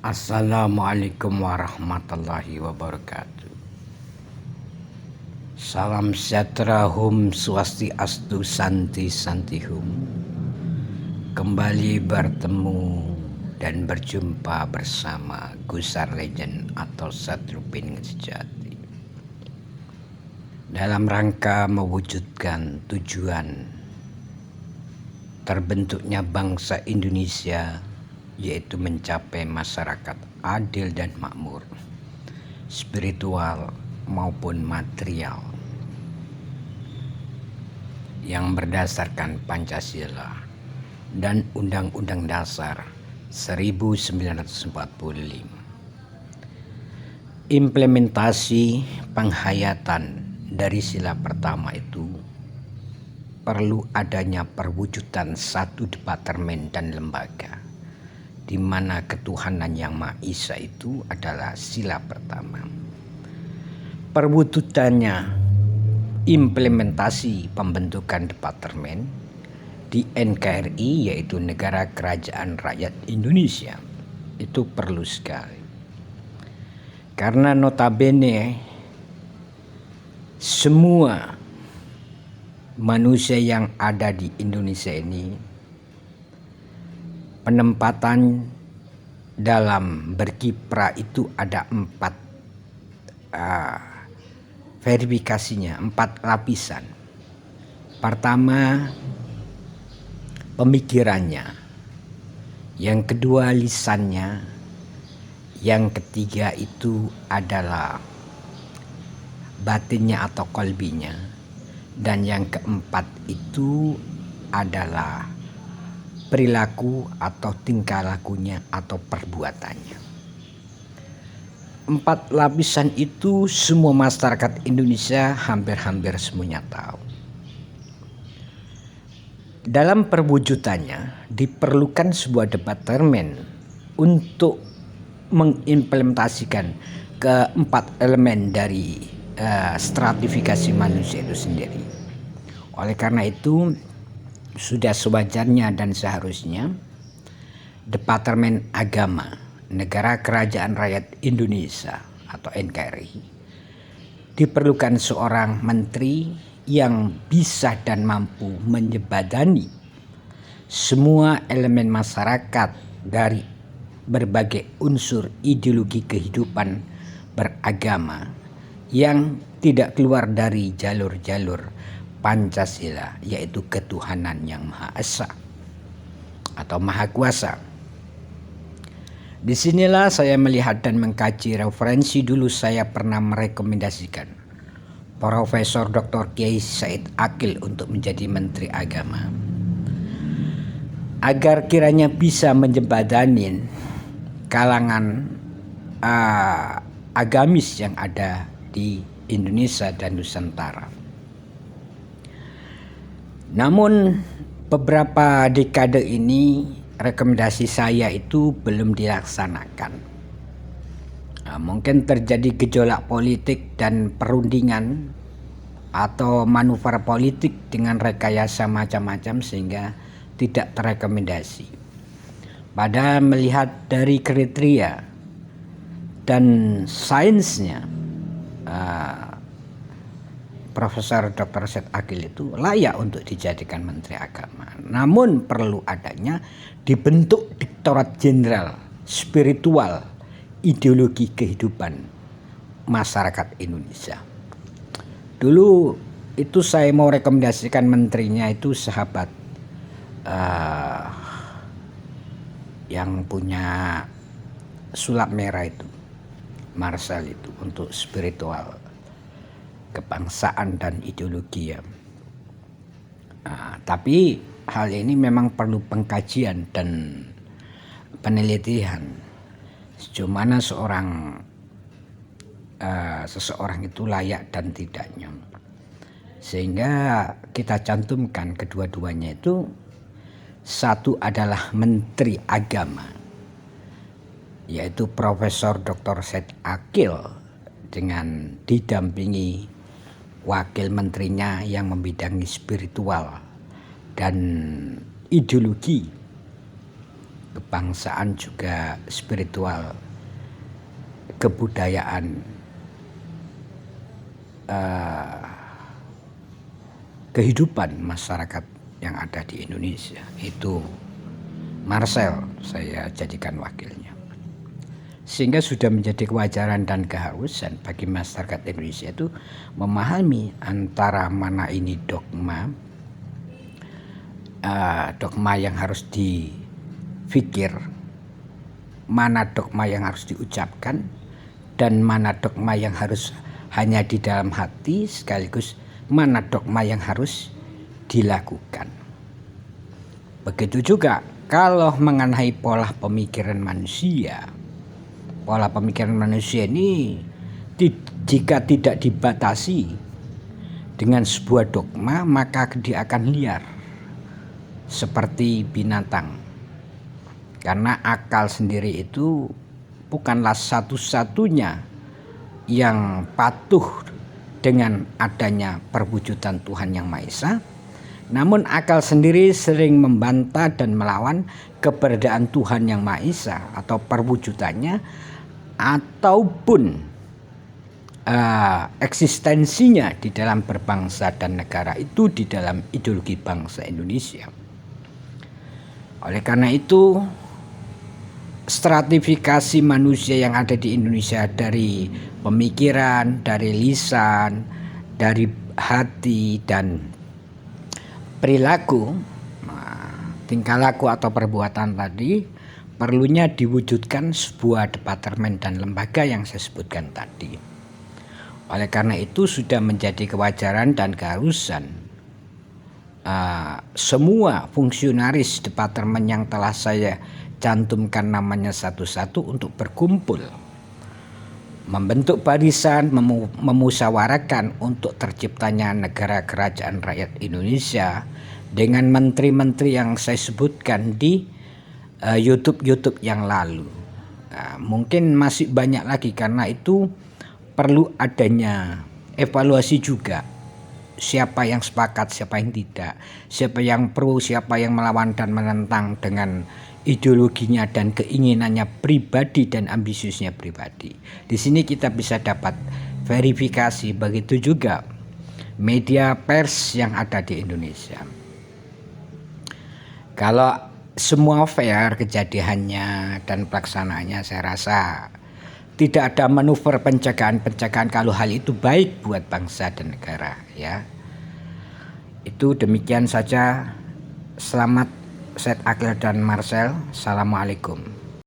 Assalamualaikum warahmatullahi wabarakatuh. Salam sejahtera, Hum Swastiastu, Santi Santihum. Kembali bertemu dan berjumpa bersama Gusar Legend atau Satrupin Sejati dalam rangka mewujudkan tujuan terbentuknya bangsa Indonesia, yaitu mencapai masyarakat adil dan makmur, spiritual maupun material, yang berdasarkan Pancasila dan Undang-Undang Dasar 1945. Implementasi penghayatan dari sila pertama itu perlu adanya perwujudan satu departemen dan lembaga, di mana ketuhanan yang Maha Esa itu adalah sila pertama. Perwujudannya implementasi pembentukan departemen di NKRI, yaitu Negara Kerajaan Rakyat Indonesia, itu perlu sekali. Karena notabene semua manusia yang ada di Indonesia ini penempatan dalam berkiprah itu ada 4 verifikasinya, 4 lapisan. Pertama, pemikirannya. Yang kedua, lisannya. Yang ketiga itu adalah batinnya atau kolbinya. Dan yang keempat itu adalah perilaku atau tingkah lakunya atau perbuatannya. 4 lapisan itu semua masyarakat Indonesia hampir-hampir semuanya tahu. Dalam perwujudannya diperlukan sebuah departemen untuk mengimplementasikan ke-4 elemen dari stratifikasi manusia itu sendiri. Oleh karena itu sudah sewajarnya dan seharusnya Departemen Agama Negara Kerajaan Rakyat Indonesia atau NKRI diperlukan seorang menteri yang bisa dan mampu menjembatani semua elemen masyarakat dari berbagai unsur ideologi kehidupan beragama yang tidak keluar dari jalur-jalur Pancasila, yaitu ketuhanan yang Maha Esa atau Maha Kuasa. Disinilah saya melihat dan mengkaji referensi. Dulu saya pernah merekomendasikan Profesor Dr. Kiai Said Akil untuk menjadi Menteri Agama, agar kiranya bisa menjembatani kalangan agamis yang ada di Indonesia dan Nusantara. Namun beberapa dekade ini rekomendasi saya itu belum dilaksanakan. Mungkin terjadi gejolak politik dan perundingan atau manuver politik dengan rekayasa macam-macam sehingga tidak terrekomendasi. Padahal melihat dari kriteria dan sainsnya, Profesor Dr. Said Akil itu layak untuk dijadikan Menteri Agama. Namun perlu adanya dibentuk Direktorat Jenderal Spiritual Ideologi Kehidupan Masyarakat Indonesia. Dulu itu saya mau rekomendasikan menterinya itu sahabat yang punya sulap merah itu, Marcel itu, untuk spiritual kebangsaan dan ideologi ya. Tapi hal ini memang perlu pengkajian dan penelitian sejauh mana seseorang itu layak dan tidaknya, sehingga kita cantumkan kedua-duanya itu. Satu adalah Menteri Agama, yaitu Profesor Dr. Said Akil dengan didampingi wakil menterinya yang membidangi spiritual dan ideologi kebangsaan juga spiritual, kebudayaan, kehidupan masyarakat yang ada di Indonesia. Itu Marcel saya jadikan wakilnya. Sehingga sudah menjadi kewajaran dan keharusan bagi masyarakat Indonesia itu memahami antara mana ini dogma yang harus difikir, mana dogma yang harus diucapkan, dan mana dogma yang harus hanya di dalam hati, sekaligus mana dogma yang harus dilakukan. Begitu juga kalau mengenai pola pemikiran manusia. Pola pemikiran manusia ini jika tidak dibatasi dengan sebuah dogma, maka dia akan liar seperti binatang. Karena akal sendiri itu bukanlah satu-satunya yang patuh dengan adanya perwujudan Tuhan Yang Maha Esa. Namun akal sendiri sering membantah dan melawan keberadaan Tuhan Yang Maha Esa atau perwujudannya ataupun eksistensinya di dalam berbangsa dan negara itu, di dalam ideologi bangsa Indonesia. Oleh karena itu, stratifikasi manusia yang ada di Indonesia dari pemikiran, dari lisan, dari hati, dan perilaku, tingkah laku atau perbuatan tadi perlunya diwujudkan sebuah departemen dan lembaga yang saya sebutkan tadi. Oleh karena itu sudah menjadi kewajaran dan keharusan semua fungsionaris departemen yang telah saya cantumkan namanya satu-satu untuk berkumpul, membentuk barisan, memusyawarahkan untuk terciptanya negara kerajaan rakyat Indonesia dengan menteri-menteri yang saya sebutkan di YouTube yang lalu. Mungkin masih banyak lagi, karena itu perlu adanya evaluasi juga. Siapa yang sepakat, siapa yang tidak, siapa yang pro, siapa yang melawan dan menentang dengan ideologinya dan keinginannya pribadi dan ambisiusnya pribadi. Di sini kita bisa dapat verifikasi. Begitu juga media pers yang ada di Indonesia. Kalau semua fair kejadiannya dan pelaksanaannya, saya rasa tidak ada manuver pencegahan kalau hal itu baik buat bangsa dan negara, ya. Itu demikian saja. Selamat Said Akil dan Marcel. Assalamualaikum.